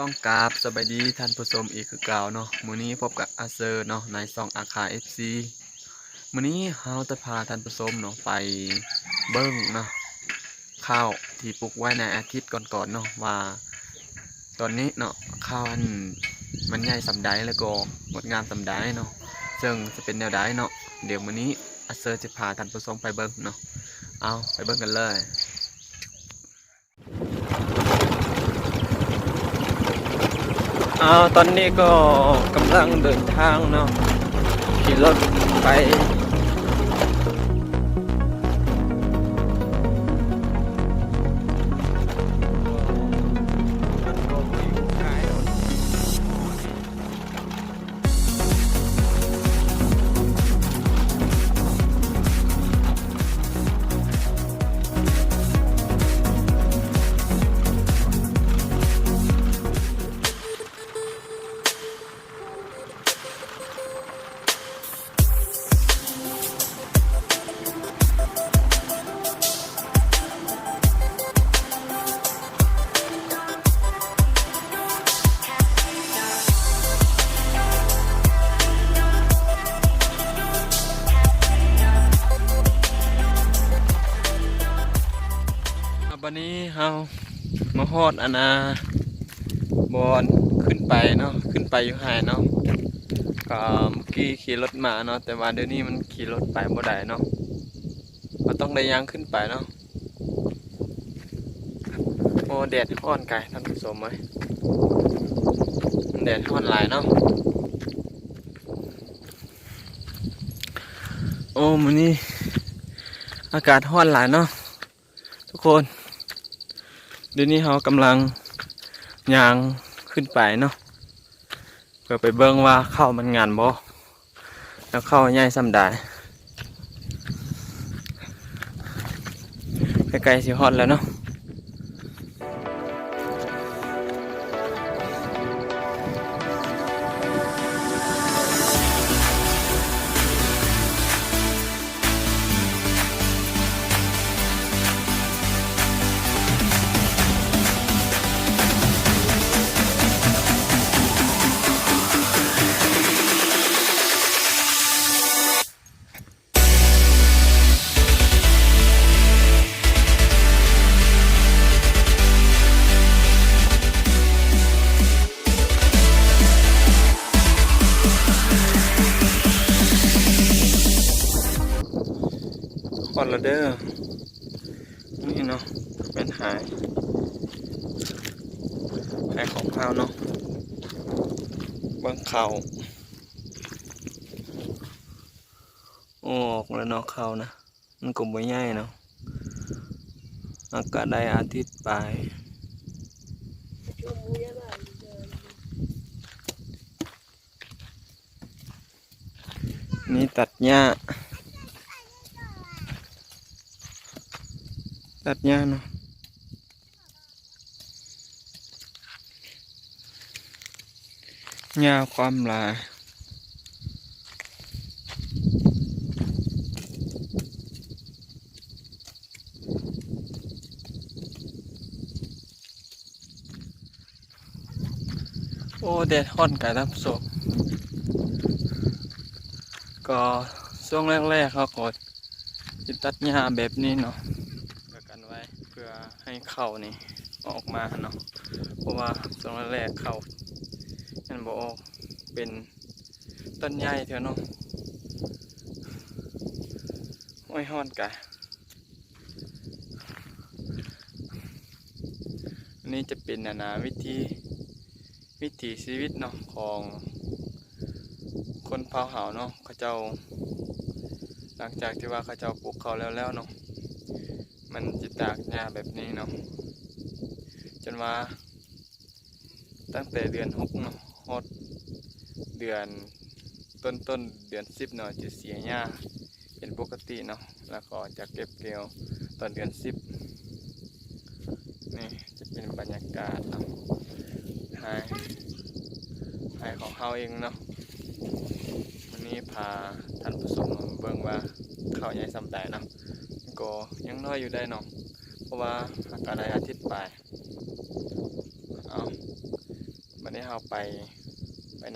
ต้องกราบสบายดีท่านผู้ชมอีกคือเก่าเนาะมื้อนี้พบกับอาเซอร์เนาะในซองอาคา FC มื้อนี้เราจะพาท่านผู้ชมเนาะไปเบิ่งเนาะข้าวที่ปลูกไว้ในอาทิตย์ก่อนๆเนาะว่าตอนนี้เนาะข้าวมันใหญ่ส่ำใดแล้วก็งดงามส่ำใดเนาะซึ่งจะเป็นแนวใดเนาะเดี๋ยวมื้อนี้อาเซอร์จะพาท่านผู้ชมไปเบิ่งเนาะเอาไปเบิ่งกันเลยตอนนี้ก็กำลังเดินทางเนาะขี่รถไปวันนี้เรามาฮอดบอนขึ้นไปเนาะขึ้นไปอยู่หายเนาะก็เมื่อกี้ขี่รถมาเนาะแต่ว่าเดี๋ยวนี้มันขี่รถไปบ่ได้เนาะก็ต้องได้ย่างขึ้นไปเนาะโอ้แดดร้อนไกลท่านผู้ชมเอ้ยแดดร้อนหลายเนาะโอ้มื้อนี้อากาศร้อนหลายเนาะทุกคนเดี๋ยวนี้เรากำลังย่างขึ้นไปเนาะเพื่อไปเบิ่งว่าข้าวมันงานบ่แล้วข้าวใหญ่ส่ำใดใกล้ๆสิฮอดแล้วเนาะฮอดแล้วเด้อนี่เนาะเป็นหายของข้าวเนาะเบิ่งข้าวออกแล้วเนาะข้าวนะมันก็บ่ใหญ่เนาะอากาศได้อาทิตย์ไปนี่ตัดหญ้าเนาะหญ้าความลายโอ้แดดร้อนไก่ท่านผู้ชมก็ช่วงแรกๆเขาก็จะตัดหญ้าแบบนี้เนาะเพื่อกันไว้เพื่อให้เข้านี่ออกมาเนาะเพราะว่าช่วงแรกเข้ามันบ่ออกเป็นต้นใหญ่เถอะเนาะโอ้ยร้อนไก่อันนี้จะเป็นวิถีชีวิตเนาะของคนเผ่าเหาเนาะเขาเจ้าหลังจากที่ว่าเขาเจ้าปลูกเขาแล้วเนาะมันจะตากหญ้าแบบนี้เนาะจนว่าตั้งแต่เดือน6เนาะฮอดเดือนต้นเดือน10เนาะจะเสียหญ้าเป็นปกติเนาะแล้วก็จะเก็บเกี่ยวตอนเดือน10นี่จะเป็นบรรยากาศเนาะหายของเขาเองเนาะวันนี้พาท่านผู้ชมมาเบิ่งว่าข้าวใหญ่ส่ำใดเนาะก็ยังน้อยอยู่ได้เนาะเพราะว่าอากาศได้อาทิตย์ปลาย วันนี้เราไป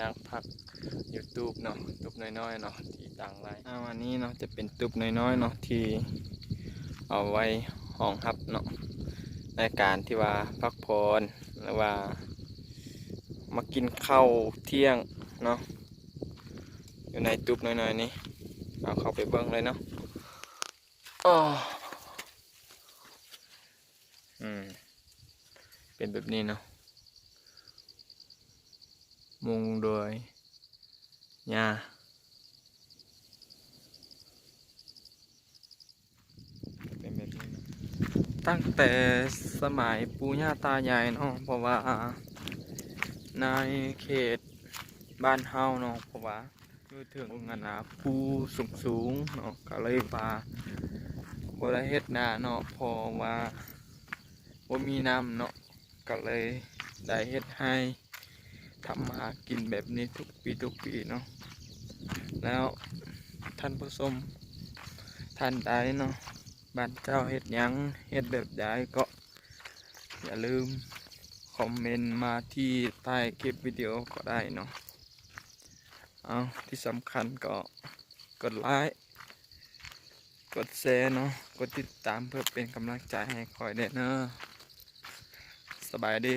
นั่งพักยูทูบเนาะตุบน้อยๆเนาะที่ต่างไรวันนี้เนาะจะเป็นตุบน้อยๆเนาะที่เอาไว้ห้องฮับเนาะในการที่ว่าพักผ่อนหรือว่ามากินข้าวเที่ยงเนาะอยู่ในตุบน้อยๆนี้เอาเข้าไปเบิ้งเลยเนาะอ๋อเป็นแบบนี้เนาะมุงโดยหญ้าเป็นแบบนี้เนาะตั้งแต่สมัยปู่ย่าตายายเนาะเพราะว่าในเขตบ้านเฮาเนาะเพราะว่าอยู่ถึงงานภูสูงเนาะก็เลยว่าบ่ได้เฮ็ดนาเนาะเพราะว่าบ่มีน้ำเนาะก็เลยได้เฮ็ดให้ทำมากินแบบนี้ทุกปีเนาะแล้วท่านผู้ชมท่านใดเนาะบ้านเจ้าเฮ็ดหยังเฮ็ดแบบใดก็อย่าลืมคอมเมนต์มาที่ใต้คลิปวิดีโอก็ได้เนาะเอาที่สำคัญก็กดไลค์กดแชร์เนาะกดติดตามเพื่อเป็นกำลังใจให้คอยเด้อเนาะสบายดี